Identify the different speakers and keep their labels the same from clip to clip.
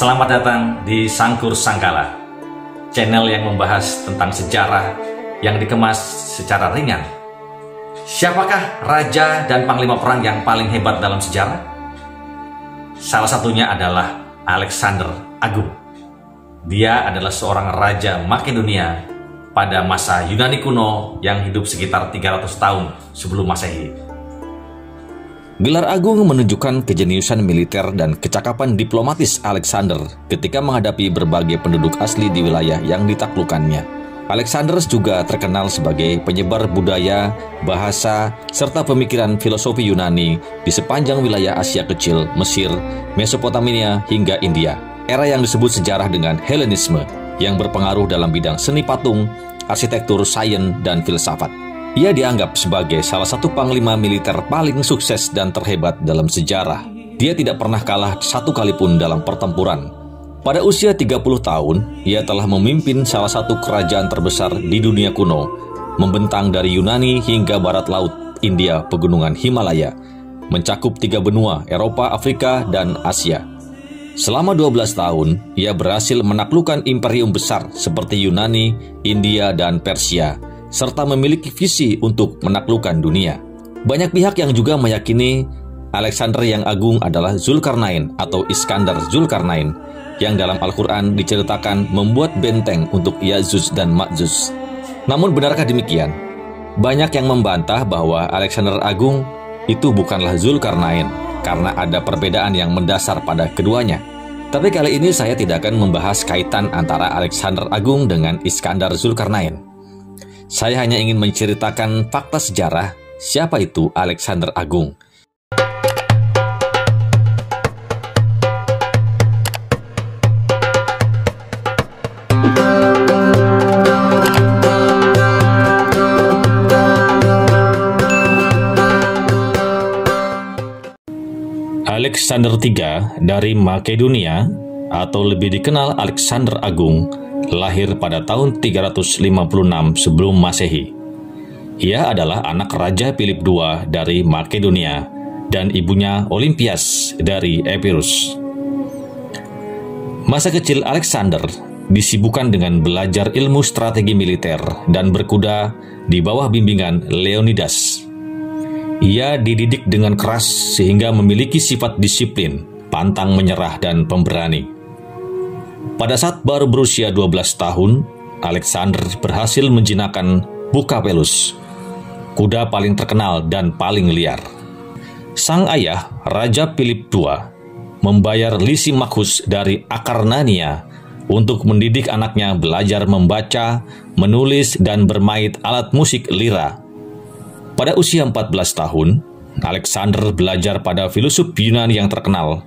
Speaker 1: Selamat datang di Sangkur Sangkala, channel yang membahas tentang sejarah yang dikemas secara ringan. Siapakah raja dan panglima perang yang paling hebat dalam sejarah? Salah satunya adalah Alexander Agung. Dia adalah seorang raja Makedonia pada masa Yunani kuno yang hidup sekitar 300 tahun sebelum Masehi.
Speaker 2: Gelar Agung menunjukkan kejeniusan militer dan kecakapan diplomatis Alexander ketika menghadapi berbagai penduduk asli di wilayah yang ditaklukkannya. Alexander juga terkenal sebagai penyebar budaya, bahasa, serta pemikiran filosofi Yunani di sepanjang wilayah Asia Kecil, Mesir, Mesopotamia, hingga India. Era yang disebut sejarah dengan Helenisme, yang berpengaruh dalam bidang seni patung, arsitektur, sains, dan filsafat. Ia dianggap sebagai salah satu panglima militer paling sukses dan terhebat dalam sejarah. Dia tidak pernah kalah satu kali pun dalam pertempuran. Pada usia 30 tahun, ia telah memimpin salah satu kerajaan terbesar di dunia kuno, membentang dari Yunani hingga barat laut India pegunungan Himalaya, mencakup 3 benua, Eropa, Afrika, dan Asia. Selama 12 tahun, ia berhasil menaklukkan imperium besar seperti Yunani, India, dan Persia, serta memiliki visi untuk menaklukkan dunia. Banyak pihak yang juga meyakini Alexander yang Agung adalah Zulkarnain atau Iskandar Zulkarnain, yang dalam Al-Quran diceritakan membuat benteng untuk Ya'juj dan Ma'juj. Namun benarkah demikian? Banyak yang membantah bahwa Alexander Agung itu bukanlah Zulkarnain, karena ada perbedaan yang mendasar pada keduanya. Tapi kali ini saya tidak akan membahas kaitan antara Alexander Agung dengan Iskandar Zulkarnain. Saya hanya ingin menceritakan fakta sejarah siapa itu Alexander Agung. Alexander III dari Makedonia, atau lebih dikenal Alexander Agung, lahir pada tahun 356 sebelum Masehi. Ia adalah anak Raja Philip II dari Makedonia dan ibunya Olympias dari Epirus. Masa kecil Alexander disibukkan dengan belajar ilmu strategi militer dan berkuda di bawah bimbingan Leonidas. Ia dididik dengan keras sehingga memiliki sifat disiplin, pantang menyerah, dan pemberani. Pada saat baru berusia 12 tahun, Alexander berhasil menjinakkan Bukapelus, kuda paling terkenal dan paling liar. Sang ayah, Raja Philip II, membayar Lysimachus dari Akarnania untuk mendidik anaknya belajar membaca, menulis, dan bermain alat musik lira. Pada usia 14 tahun, Alexander belajar pada filosof Yunani yang terkenal,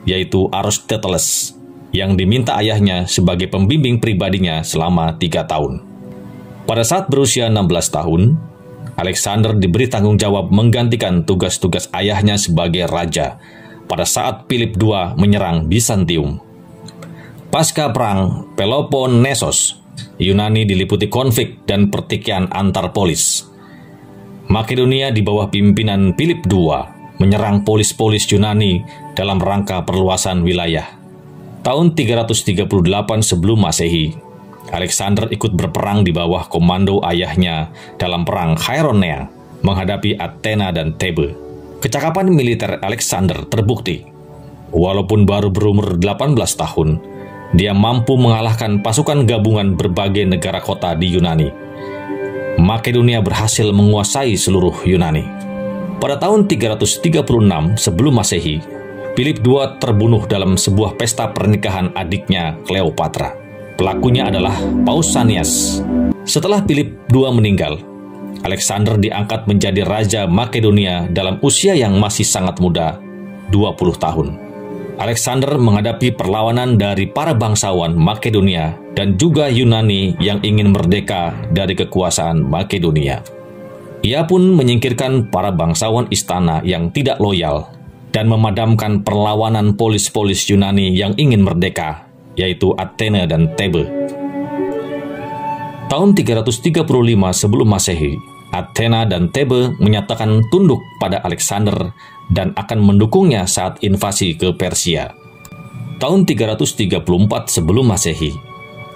Speaker 2: yaitu Aristoteles, yang diminta ayahnya sebagai pembimbing pribadinya selama 3 tahun. Pada saat berusia 16 tahun, Alexander diberi tanggung jawab menggantikan tugas-tugas ayahnya sebagai raja pada saat Philip II menyerang Bizantium. Pasca perang Peloponnesos, Yunani diliputi konflik dan pertikaian antar polis. Makedonia di bawah pimpinan Philip II menyerang polis-polis Yunani dalam rangka perluasan wilayah. Tahun 338 sebelum Masehi, Alexander ikut berperang di bawah komando ayahnya dalam perang Chaeronea menghadapi Athena dan Thebe. Kecakapan militer Alexander terbukti. Walaupun baru berumur 18 tahun, dia mampu mengalahkan pasukan gabungan berbagai negara kota di Yunani. Makedonia berhasil menguasai seluruh Yunani. Pada tahun 336 sebelum Masehi, Philip II terbunuh dalam sebuah pesta pernikahan adiknya Cleopatra. Pelakunya adalah Pausanias. Setelah Philip II meninggal, Alexander diangkat menjadi Raja Makedonia dalam usia yang masih sangat muda, 20 tahun. Alexander menghadapi perlawanan dari para bangsawan Makedonia dan juga Yunani yang ingin merdeka dari kekuasaan Makedonia. Ia pun menyingkirkan para bangsawan istana yang tidak loyal dan memadamkan perlawanan polis-polis Yunani yang ingin merdeka, yaitu Athena dan Thebe. Tahun 335 sebelum Masehi, Athena dan Thebe menyatakan tunduk pada Alexander dan akan mendukungnya saat invasi ke Persia. Tahun 334 sebelum Masehi,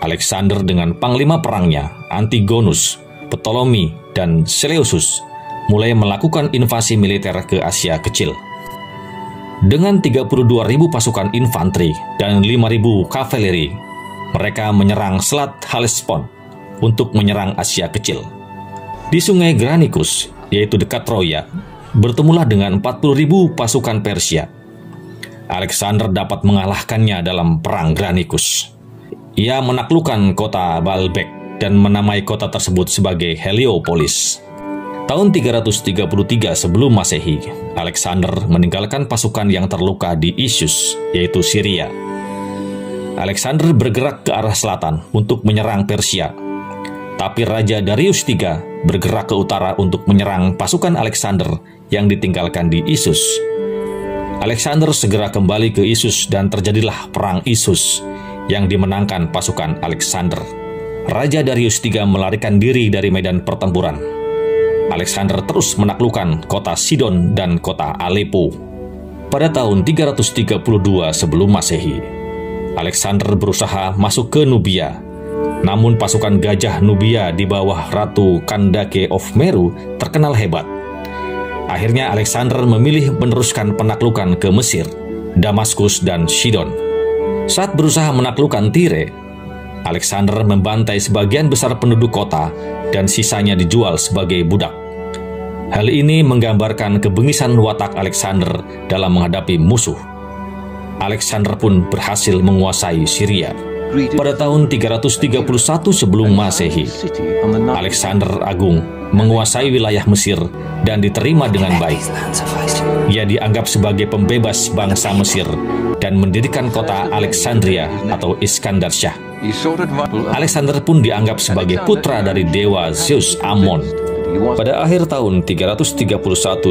Speaker 2: Alexander dengan panglima perangnya Antigonus, Ptolemy, dan Seleucus mulai melakukan invasi militer ke Asia Kecil. Dengan 32.000 pasukan infanteri dan 5.000 kavaleri, mereka menyerang Selat Hellespont untuk menyerang Asia Kecil. Di Sungai Granicus, yaitu dekat Troya, bertemulah dengan 40.000 pasukan Persia. Alexander dapat mengalahkannya dalam Perang Granicus. Ia menaklukkan kota Baalbek dan menamai kota tersebut sebagai Heliopolis. Tahun 333 sebelum Masehi, Alexander meninggalkan pasukan yang terluka di Issus, yaitu Syria. Alexander bergerak ke arah selatan untuk menyerang Persia. Tapi Raja Darius III bergerak ke utara untuk menyerang pasukan Alexander yang ditinggalkan di Issus. Alexander segera kembali ke Issus dan terjadilah Perang Issus yang dimenangkan pasukan Alexander. Raja Darius III melarikan diri dari medan pertempuran. Alexander terus menaklukkan kota Sidon dan kota Aleppo. Pada tahun 332 sebelum Masehi, Alexander berusaha masuk ke Nubia. Namun pasukan gajah Nubia di bawah Ratu Kandake of Meru terkenal hebat. Akhirnya Alexander memilih meneruskan penaklukan ke Mesir, Damaskus, dan Sidon. Saat berusaha menaklukkan Tire, Alexander membantai sebagian besar penduduk kota dan sisanya dijual sebagai budak. Hal ini menggambarkan kebengisan watak Alexander dalam menghadapi musuh. Alexander pun berhasil menguasai Syria. Pada tahun 331 sebelum Masehi, Alexander Agung menguasai wilayah Mesir dan diterima dengan baik. Ia dianggap sebagai pembebas bangsa Mesir dan mendirikan kota Alexandria atau Iskandarsyah. Alexander pun dianggap sebagai putra dari dewa Zeus Ammon. Pada akhir tahun 331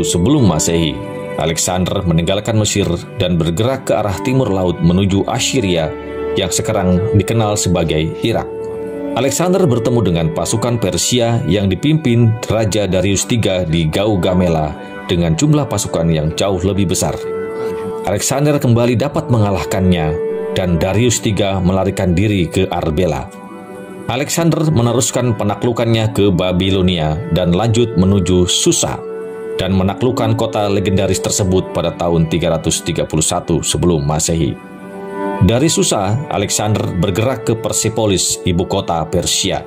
Speaker 2: sebelum Masehi, Alexander meninggalkan Mesir dan bergerak ke arah timur laut menuju Assyria yang sekarang dikenal sebagai Irak. Alexander bertemu dengan pasukan Persia yang dipimpin Raja Darius III di Gaugamela dengan jumlah pasukan yang jauh lebih besar. Alexander kembali dapat mengalahkannya dan Darius III melarikan diri ke Arbela. Alexander meneruskan penaklukannya ke Babilonia dan lanjut menuju Susa dan menaklukkan kota legendaris tersebut pada tahun 331 sebelum Masehi. Dari Susa, Alexander bergerak ke Persepolis, ibu kota Persia.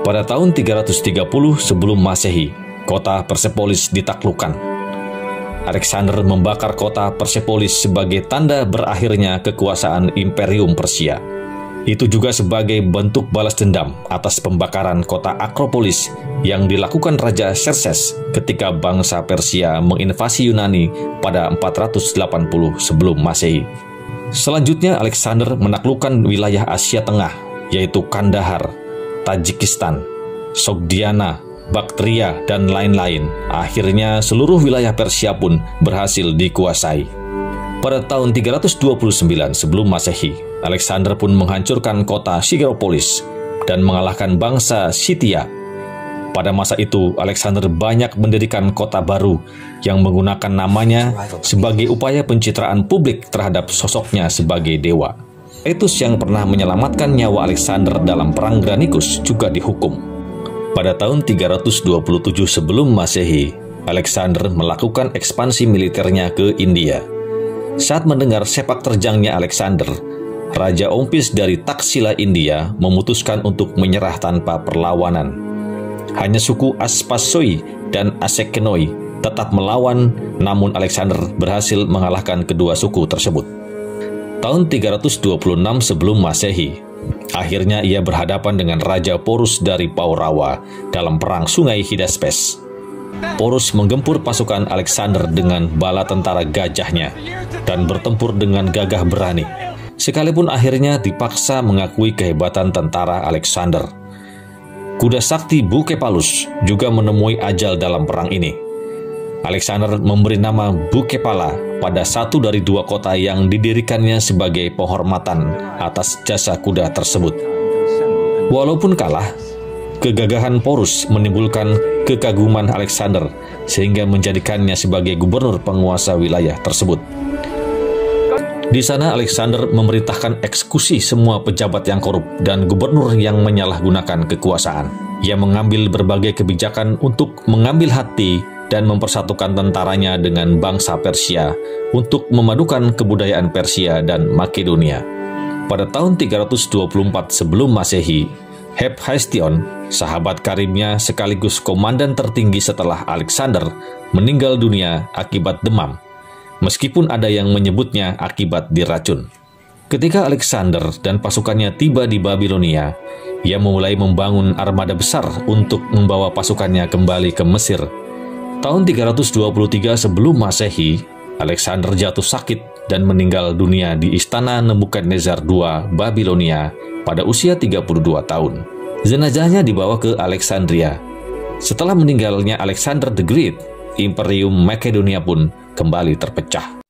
Speaker 2: Pada tahun 330 sebelum Masehi, kota Persepolis ditaklukkan. Alexander membakar kota Persepolis sebagai tanda berakhirnya kekuasaan Imperium Persia. Itu juga sebagai bentuk balas dendam atas pembakaran kota Akropolis yang dilakukan Raja Xerxes ketika bangsa Persia menginvasi Yunani pada 480 sebelum Masehi. Selanjutnya Alexander menaklukkan wilayah Asia Tengah, yaitu Kandahar, Tajikistan, Sogdiana, Baktria, dan lain-lain. Akhirnya seluruh wilayah Persia pun berhasil dikuasai. Pada tahun 329 sebelum Masehi, Alexander pun menghancurkan kota Sigeropolis dan mengalahkan bangsa Scythia. Pada masa itu, Alexander banyak mendirikan kota baru yang menggunakan namanya sebagai upaya pencitraan publik terhadap sosoknya sebagai dewa. Etus yang pernah menyelamatkan nyawa Alexander dalam Perang Granicus juga dihukum. Pada tahun 327 sebelum Masehi, Alexander melakukan ekspansi militernya ke India. Saat mendengar sepak terjangnya Alexander, Raja Ompis dari Taksila India memutuskan untuk menyerah tanpa perlawanan. Hanya suku Aspasoi dan Asekenoi tetap melawan, namun Alexander berhasil mengalahkan kedua suku tersebut. Tahun 326 sebelum Masehi, akhirnya ia berhadapan dengan Raja Porus dari Paurawa dalam perang Sungai Hidaspes. Porus menggempur pasukan Alexander dengan bala tentara gajahnya dan bertempur dengan gagah berani, sekalipun akhirnya dipaksa mengakui kehebatan tentara Alexander. Kuda sakti Bucephalus juga menemui ajal dalam perang ini. Alexander memberi nama Bucephala pada satu dari dua kota yang didirikannya sebagai penghormatan atas jasa kuda tersebut. Walaupun kalah, kegagahan Porus menimbulkan kekaguman Alexander sehingga menjadikannya sebagai gubernur penguasa wilayah tersebut. Di sana Alexander memerintahkan eksekusi semua pejabat yang korup dan gubernur yang menyalahgunakan kekuasaan. Ia mengambil berbagai kebijakan untuk mengambil hati dan mempersatukan tentaranya dengan bangsa Persia untuk memadukan kebudayaan Persia dan Makedonia. Pada tahun 324 sebelum Masehi, Hephaestion, sahabat karibnya sekaligus komandan tertinggi setelah Alexander, meninggal dunia akibat demam, meskipun ada yang menyebutnya akibat diracun. Ketika Alexander dan pasukannya tiba di Babilonia, ia mulai membangun armada besar untuk membawa pasukannya kembali ke Mesir. Tahun 323 sebelum Masehi, Alexander jatuh sakit dan meninggal dunia di istana Nebukadnezar II Babilonia pada usia 32 tahun. Jenazahnya dibawa ke Alexandria. Setelah meninggalnya Alexander the Great, Imperium Makedonia pun kembali terpecah.